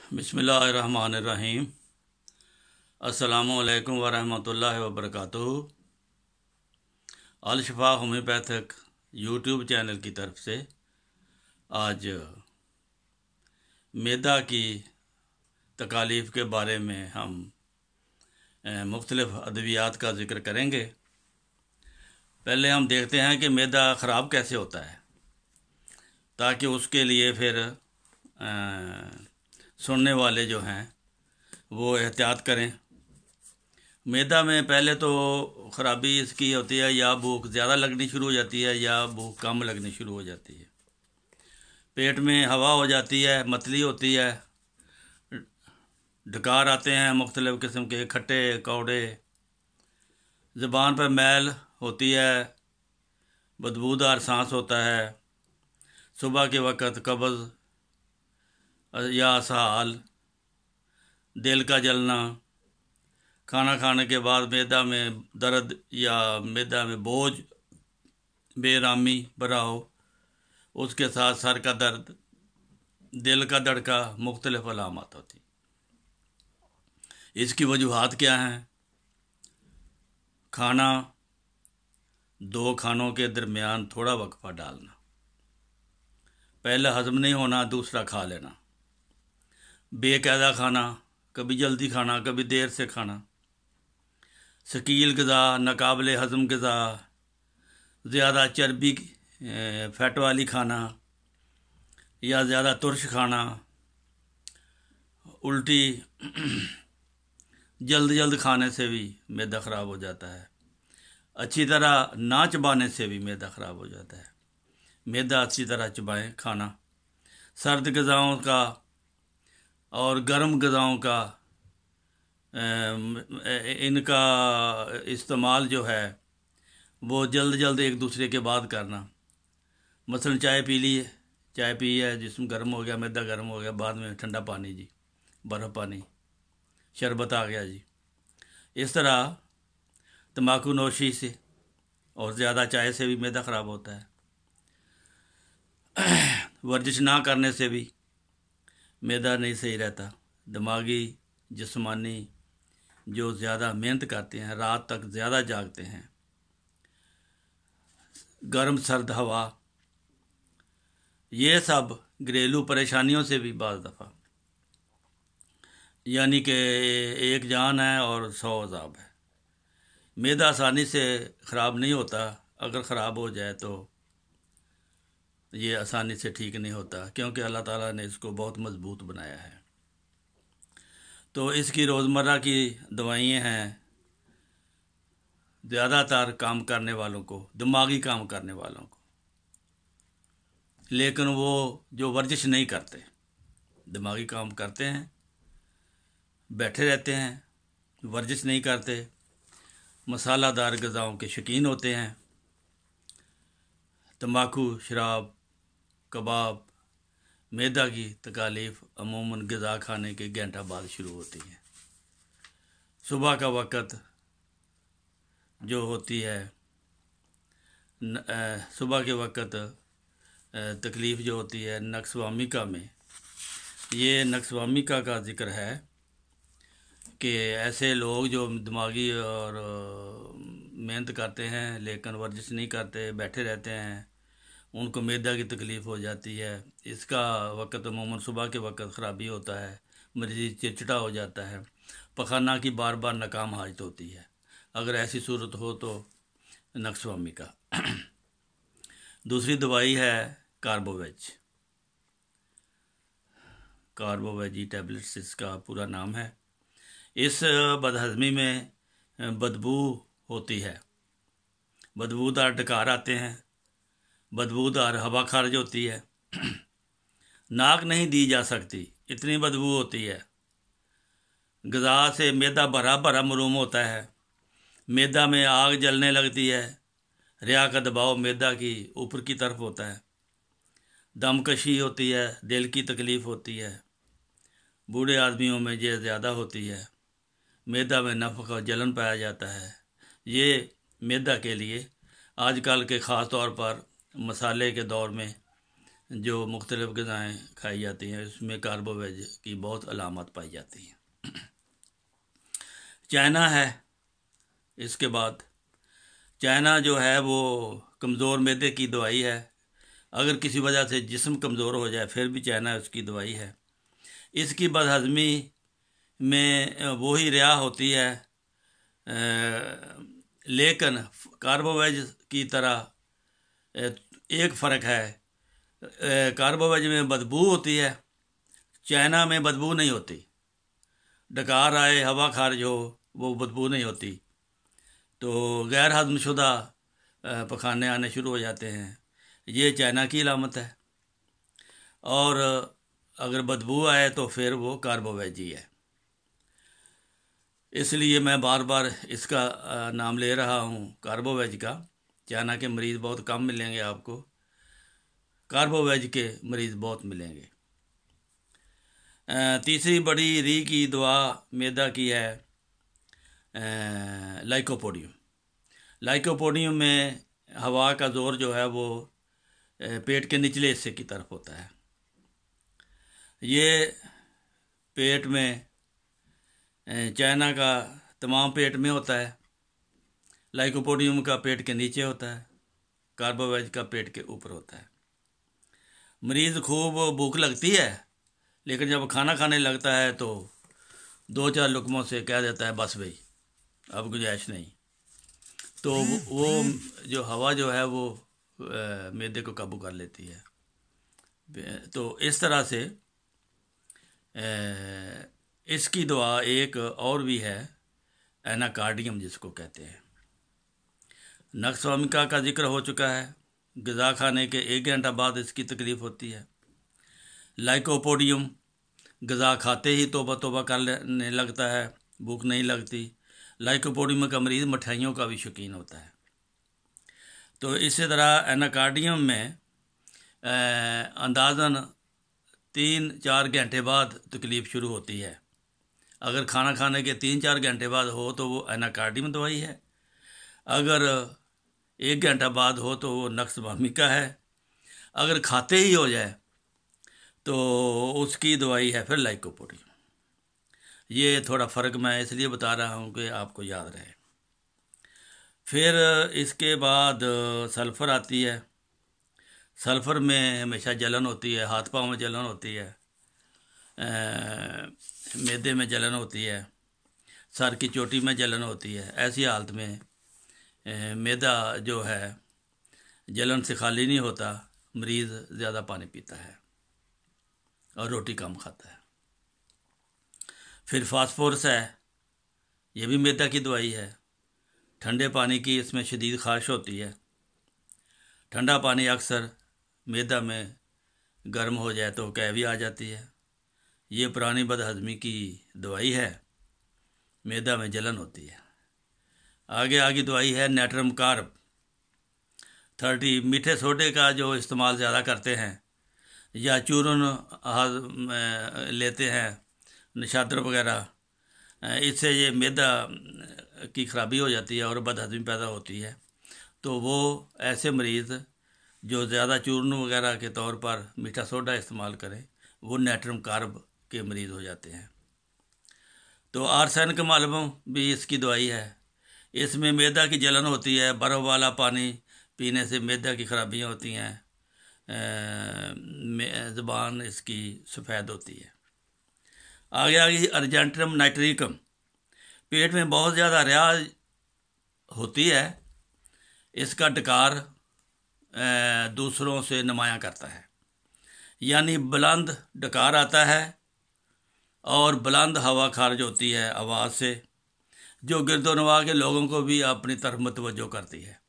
बिस्मिल्लाहिर्रहमानिर्रहीम। अस्सलामुअलैकुम वरहमतुल्लाहि वबरकातुहू। अल शिफा होम्योपैथिक यूट्यूब चैनल की तरफ से आज मैदा की तकालीफ के बारे में हम मुख्तलिफ़ अद्वियात का ज़िक्र करेंगे। पहले हम देखते हैं कि मैदा ख़राब कैसे होता है, ताकि उसके लिए फिर सुनने वाले जो हैं वो एहतियात करें। मैदा में पहले तो ख़राबी इसकी होती है, या भूख ज़्यादा लगनी शुरू हो जाती है या भूख कम लगनी शुरू हो जाती है। पेट में हवा हो जाती है, मतली होती है, डकार आते हैं मुख्तलिफ़ किस्म के, खट्टे कौड़े, ज़बान पर मैल होती है, बदबूदार सांस होता है, सुबह के वक़्त कब्ज़ या असहाल, दिल का जलना, खाना खाने के बाद मैदा में दर्द या मैदा में बोझ, बेरामी भरा हो, उसके साथ सर का दर्द, दिल का धड़का, मुख्तलिफ़ अलामत होती। इसकी वजूहात क्या हैं? खाना, दो खानों के दरमियान थोड़ा वक्फा डालना, पहला हज़म नहीं होना, दूसरा खा लेना, बेकायदा खाना, कभी जल्दी खाना, कभी देर से खाना, शकील ग़िज़ा, नाकाबिले हज़म ग़िज़ा, ज़्यादा चर्बी फैट वाली खाना या ज़्यादा तुर्श खाना, उल्टी, जल्द खाने से भी मैदा ख़राब हो जाता है। अच्छी तरह ना चबाने से भी मैदा ख़राब हो जाता है। मैदा अच्छी तरह चबाएं खाना। सर्द ग़िज़ाओं का और गर्म ग़िज़ाओं का इनका इस्तेमाल जो है वो जल्द एक दूसरे के बाद करना। मसलन चाय पी ली है, चाय पी है, जिस्म गर्म हो गया, मैदा गर्म हो गया, बाद में ठंडा पानी जी, बर्फ़ पानी, शरबत आ गया जी। इस तरह तम्बाकू नोशी से और ज़्यादा चाय से भी मैदा ख़राब होता है। वर्जिश ना करने से भी मैदा नहीं सही रहता। दिमागी, जिस्मानी, जो ज़्यादा मेहनत करते हैं, रात तक ज़्यादा जागते हैं, गर्म सर्द हवा, ये सब घरेलू परेशानियों से भी बाज़ दफ़ा, यानी कि एक जान है और 100 अज़ाब है। मैदा आसानी से ख़राब नहीं होता। अगर ख़राब हो जाए तो ये आसानी से ठीक नहीं होता, क्योंकि अल्लाह ताला ने इसको बहुत मज़बूत बनाया है। तो इसकी रोज़मर्रा की दवाइयाँ हैं, ज़्यादातर काम करने वालों को, दिमागी काम करने वालों को, लेकिन वो जो वर्जिश नहीं करते, दिमागी काम करते हैं, बैठे रहते हैं, वर्जिश नहीं करते, मसालादार ग़िज़ाओं के शौकीन होते हैं, तम्बाकू, शराब, कबाब, मैदा की तकालीफ अमूमन ग़िज़ा खाने के घंटा बाद शुरू होती है। सुबह का वक़्त जो होती है, सुबह के वक़्त तकलीफ़ जो होती है नक्सवामिका में, ये नक्सवामिका का ज़िक्र है कि ऐसे लोग जो दिमागी और मेहनत करते हैं लेकिन वर्जिश नहीं करते, बैठे रहते हैं, उनको मैदा की तकलीफ़ हो जाती है। इसका वक़्त अमूमन सुबह के वक़्त ख़राबी होता है, मरीज़ चिड़चिड़ा हो जाता है, पखाना की बार बार नाकाम हाजत होती है। अगर ऐसी सूरत हो तो नक्सवामिका। दूसरी दवाई है कार्बोवेज, कार्बोवेजी टैबलेट्स इसका पूरा नाम है। इस बदहज़मी में बदबू होती है, बदबूदार डकार आते हैं, बदबूदार हवा खारिज होती है, नाक नहीं दी जा सकती, इतनी बदबू होती है। ग़िज़ा से मैदा भरा भरा मालूम होता है, मैदा में आग जलने लगती है, रिया का दबाव मैदा की ऊपर की तरफ होता है, दमकशी होती है, दिल की तकलीफ़ होती है, बूढ़े आदमियों में ये ज़्यादा होती है, मैदा में नफ़क़ और जलन पाया जाता है। ये मैदा के लिए आजकल के ख़ास तौर पर मसाले के दौर में जो मुख्तलिफ़ ग़िज़ाएँ खाई जाती हैं उसमें कार्बोवेज की बहुत अलामत पाई जाती हैं। चाइना है। इसके बाद चाइना जो है वो कमज़ोर मैदे की दवाई है। अगर किसी वजह से जिस्म कमज़ोर हो जाए फिर भी चाइना उसकी दवाई है। इसकी बदहज़मी में वो ही रिहा होती है, लेकिन कार्बोवेज की तरह एक फ़र्क है, कार्बोवेज में बदबू होती है, चाइना में बदबू नहीं होती। डकार आए, हवा खारिज हो, वो बदबू नहीं होती। तो गैर हजमशुदा पखाने आने शुरू हो जाते हैं, ये चाइना की अलामत है। और अगर बदबू आए तो फिर वो कार्बोवेज ही है। इसलिए मैं बार बार इसका नाम ले रहा हूँ, कार्बोवेज का। चाइना के मरीज़ बहुत कम मिलेंगे आपको, कार्बोवेज के मरीज़ बहुत मिलेंगे। तीसरी बड़ी री की दवा मैदा की है, लाइकोपोडियम। लाइकोपोडियम में हवा का ज़ोर जो है वो पेट के निचले हिस्से की तरफ होता है। ये पेट में, चाइना का तमाम पेट में होता है, लाइकोपोडियम का पेट के नीचे होता है, कार्बोवेज का पेट के ऊपर होता है। मरीज़ खूब भूख लगती है, लेकिन जब खाना खाने लगता है तो 2-4 लुकमों से कह देता है बस भाई अब गुंजाइश नहीं। तो वो जो हवा जो है वो मैदे को काबू कर लेती है। तो इस तरह से इसकी दवा एक और भी है, एनाकार्डियम जिसको कहते हैं। नक्सवामिका का जिक्र हो चुका है। ग़िज़ा खाने के 1 घंटा बाद इसकी तकलीफ़ होती है। लाइकोपोडियम ग़िज़ा खाते ही तौबा तौबा करने लगता है, भूख नहीं लगती। लाइकोपोडियम का मरीज़ मिठाइयों का भी शौकीन होता है। तो इसी तरह एनाकार्डियम में अंदाज़न 3-4 घंटे बाद तकलीफ़ शुरू होती है। अगर खाना खाने के 3-4 घंटे बाद हो तो वो एनाकार्डियम दवाई है। अगर 1 घंटा बाद हो तो वो नक्सवामिका है। अगर खाते ही हो जाए तो उसकी दवाई है फिर लाइकोपोडियम। ये थोड़ा फ़र्क मैं इसलिए बता रहा हूँ कि आपको याद रहे। फिर इसके बाद सल्फ़र आती है। सल्फ़र में हमेशा जलन होती है, हाथ पाँव में जलन होती है, मैदे में जलन होती है, सर की चोटी में जलन होती है। ऐसी हालत में मैदा जो है जलन से खाली नहीं होता, मरीज़ ज़्यादा पानी पीता है और रोटी कम खाता है। फिर फास्फोरस है, ये भी मैदा की दवाई है। ठंडे पानी की इसमें शदीद ख़ारिश होती है। ठंडा पानी अक्सर मैदा में गर्म हो जाए तो कैवी आ जाती है। ये पुरानी बदहज़मी की दवाई है, मैदा में जलन होती है। आगे दवाई है नाइट्रम कार्ब 30। मीठे सोडे का जो इस्तेमाल ज़्यादा करते हैं या चूरन लेते हैं, निशातर वगैरह, इससे ये मैदा की ख़राबी हो जाती है और बदहज़मी पैदा होती है। तो वो ऐसे मरीज़ जो ज़्यादा चूर्ण वगैरह के तौर पर मीठा सोडा इस्तेमाल करें, वो नाइट्रम कार्ब के मरीज़ हो जाते हैं। तो आर्सेनिक मालूम भी इसकी दवाई है। इसमें मैदा की जलन होती है, बर्फ़ वाला पानी पीने से मैदा की खराबियाँ होती हैं, ज़ुबान इसकी सफ़ेद होती है। आगे अर्जेंटिनम नाइट्रिकम पेट में बहुत ज़्यादा रिहा होती है। इसका डकार दूसरों से नुमायाँ करता है, यानी बुलंद डकार आता है और बुलंद हवा खारिज होती है आवाज़ से, जो गिरदोनवा के लोगों को भी अपनी तरफ मुतवज्जो करती है।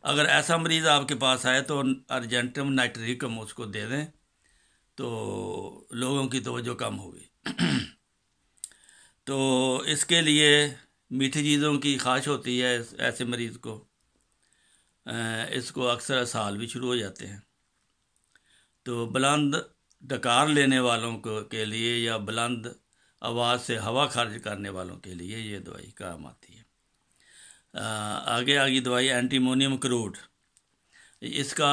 अगर ऐसा मरीज़ आपके पास आए तो अर्जेंटिनम नाइट्रिकम उसको दे दें तो लोगों की तवज्जो कम होगी। तो इसके लिए मीठी चीज़ों की ख्वाहिश होती है ऐसे मरीज़ को। इसको अक्सर साल भी शुरू हो जाते हैं। तो बुलंद डकार लेने वालों को के लिए या बुलंद आवाज़ से हवा खारिज करने वालों के लिए ये दवाई काम आती है। आगे दवाई एंटीमोनियम क्रूड। इसका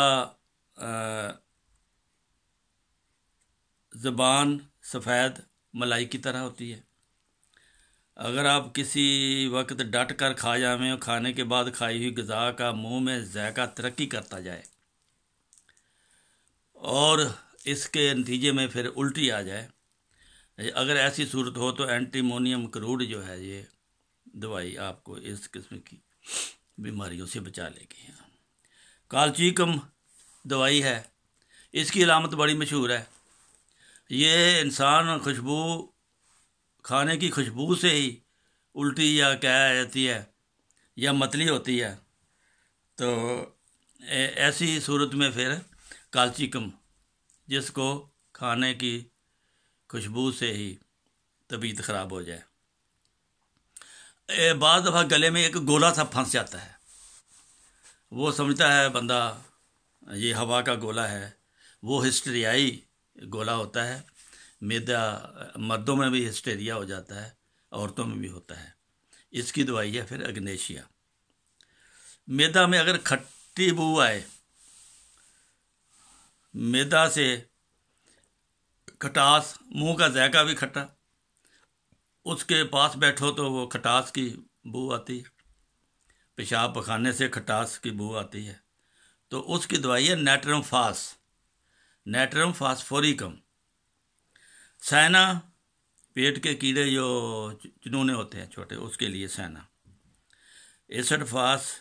ज़बान सफ़ेद मलाई की तरह होती है। अगर आप किसी वक्त डट कर खा जाएं और खाने के बाद खाई हुई ग़िज़ा का मुंह में जायका तरक्की करता जाए और इसके नतीजे में फिर उल्टी आ जाए, अगर ऐसी सूरत हो तो एंटीमोनियम क्रूड जो है ये दवाई आपको इस किस्म की बीमारियों से बचा लेगी। कालचीकम दवाई है, इसकी अलामत बड़ी मशहूर है। ये इंसान खुशबू खाने की खुशबू से ही उल्टी या क्या आ जाती है या मतली होती है, तो ऐसी सूरत में फिर कालचीकम, जिसको खाने की खुशबू से ही तबीयत ख़राब हो जाए। बाद दफ़ा गले में एक गोला सा फंस जाता है, वो समझता है बंदा ये हवा का गोला है, वो हिस्टेरियाई गोला होता है। मैदा मर्दों में भी हिस्टेरिया हो जाता है, औरतों में भी होता है। इसकी दवाई है फिर अग्नेशिया। मैदा में अगर खट्टी बू आए, मैदा से खटास, मुंह का जायका भी खट्टा, उसके पास बैठो तो वो खटास की बू आती है, पेशाब पखाने से खटास की बू आती है, तो उसकी दवाई है नेट्रम फास्फोरिकम। सैना, पेट के कीड़े जो चुनूने होते हैं छोटे, उसके लिए सैना। एसिड फास,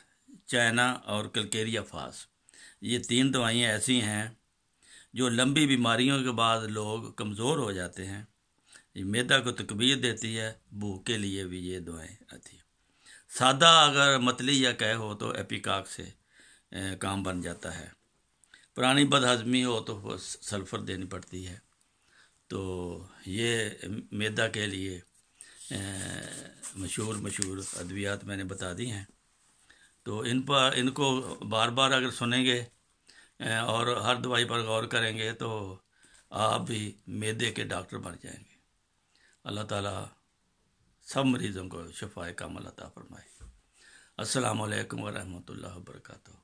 चाइना और कलकेरिया फास, ये 3 दवाइयाँ ऐसी हैं जो लंबी बीमारियों के बाद लोग कमज़ोर हो जाते हैं। ये मैदा को तकवीत देती है, भूख के लिए भी ये दवाएं आती हैं। सादा अगर मतली या कह हो तो एपिकाक से काम बन जाता है। पुरानी बदहज़मी हो तो वो सल्फ़र देनी पड़ती है। तो ये मैदा के लिए मशहूर अद्वियात मैंने बता दी हैं। तो इनको बार बार अगर सुनेंगे और हर दवाई पर गौर करेंगे तो आप भी मैदे के डॉक्टर बन जाएंगे। अल्लाह ताला सब मरीज़ों को शिफाए कामिल अता फरमाए। अस्सलामु अलैकुम व रहमतुल्लाहि व बरकातुहू।